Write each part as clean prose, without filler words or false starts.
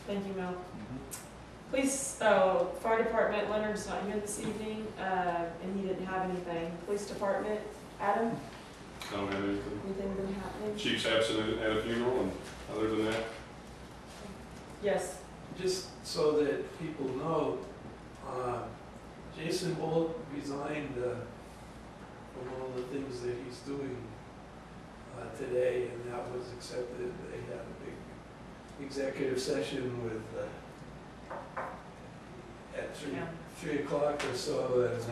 Thank you, Mel. Police, fire department, Leonard's not here this evening, and he didn't have anything. Police department, Adam? I don't have anything. Anything been happening? Chief's absent at a funeral, and other than that, Yes. Just so that people know, Jason Bolt resigned from all the things that he's doing today, and that was accepted. They had a big executive session with at 3 o'clock or so, and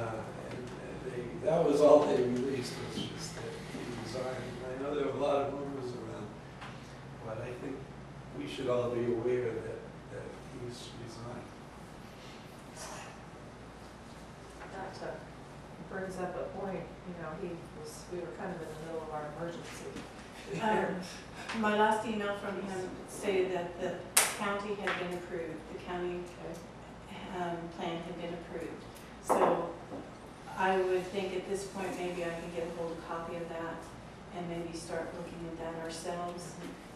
that was all they released, was just that he resigned. And I know there are a lot of rumors around, but I think we should all be aware that he's resigned. That brings up a point, we were kind of in the middle of our emergency. My last email from him stated that the county had been approved, the county plan had been approved. So I would think at this point maybe I can get a hold of a copy of that and maybe start looking at that ourselves.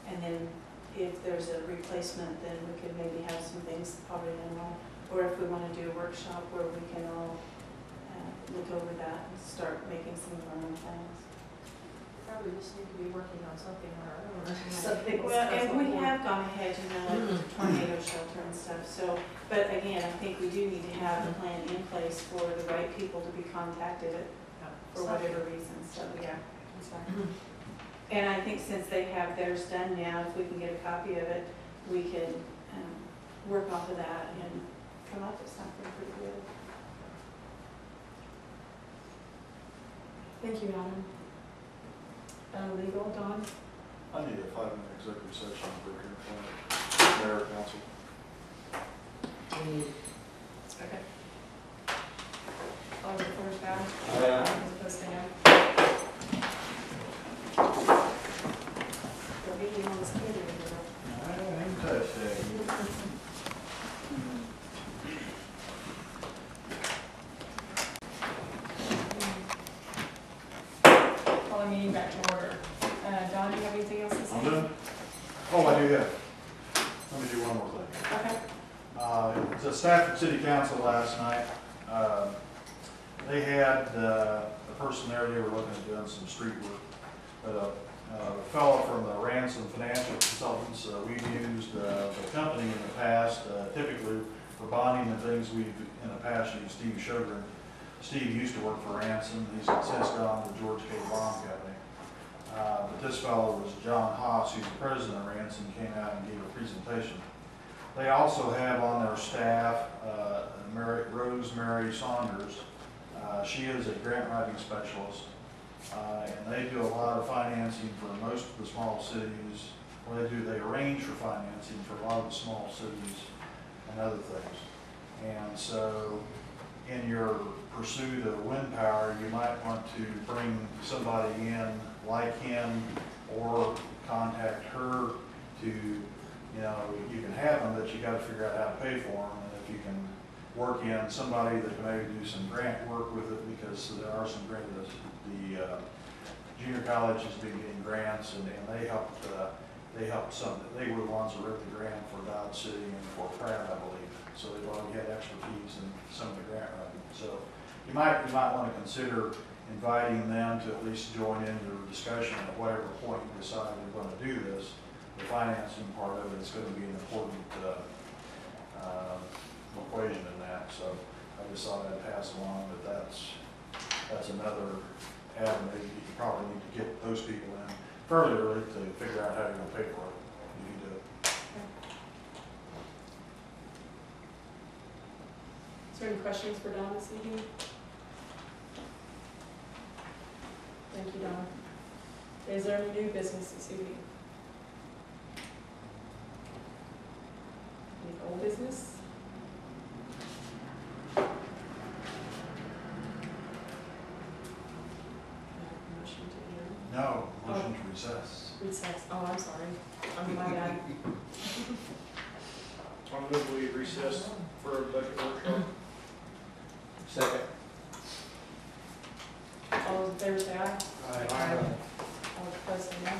And then if there's a replacement, then we could maybe have some things already in line. Or if we want to do a workshop where we can all look over that and start making some of our own plans. Probably just need to be working on something on our own. Well, and we have gone ahead, like tornado shelter and stuff. So, but again, I think we do need to have a plan in place for the right people to be contacted for whatever reason. So yeah, exactly. And I think since they have theirs done now, if we can get a copy of it, we can work off of that and come up with something pretty good. Thank you, Adam. Legal, Don? I need a 5-minute executive session for mayor council. Okay. All those in favor, say aye. Aye. Those opposed, say no. The meeting on this committee, I ain't touched that. calling meeting back to order. Don, do you have anything else to say? I'm done. Oh, I do have. Let me do one more thing. Okay. It was a Stafford City Council last night. They had the person there, they were looking at doing some street work. But a fellow from the Ransom Financial Consultants, we've used the company in the past, typically for bonding and things. We've in the past used Steve Sugar. Steve used to work for Ransom. He's since gone to George K. Bond Company. But this fellow was John Haas, who's the president of Ransom, came out and gave a presentation. They also have on their staff Rosemary Saunders. She is a grant writing specialist, and they do a lot of financing for most of the small cities. What they arrange for financing for a lot of the small cities and other things. And so in your pursuit of wind power, you might want to bring somebody in like him or contact her to, you can have them, but you got to figure out how to pay for them. And if you can work in somebody that can maybe do some grant work with it, because there are some grants, the junior college has been getting grants, and they helped some. They were the ones that wrote the grant for Dodge City and for Pratt, I believe. So they've already had expertise in some of the grant writing. So you might want to consider inviting them to at least join in your discussion at whatever point you decide you're going to do this. The financing part of it is going to be an important equation in that. So I just thought I'd pass along that that's another avenue. You probably need to get those people in fairly early to figure out how you're going to pay for it. You need to. Is there any questions for Don this evening? Thank you, Don. Is there any new business this evening? Any old business? Motion to adjourn? No, motion to recess. Recess. Oh, I'm sorry. My bad. I move we recess for a budget workshop. Second. All those in favor say aye. Aye. All opposed say no.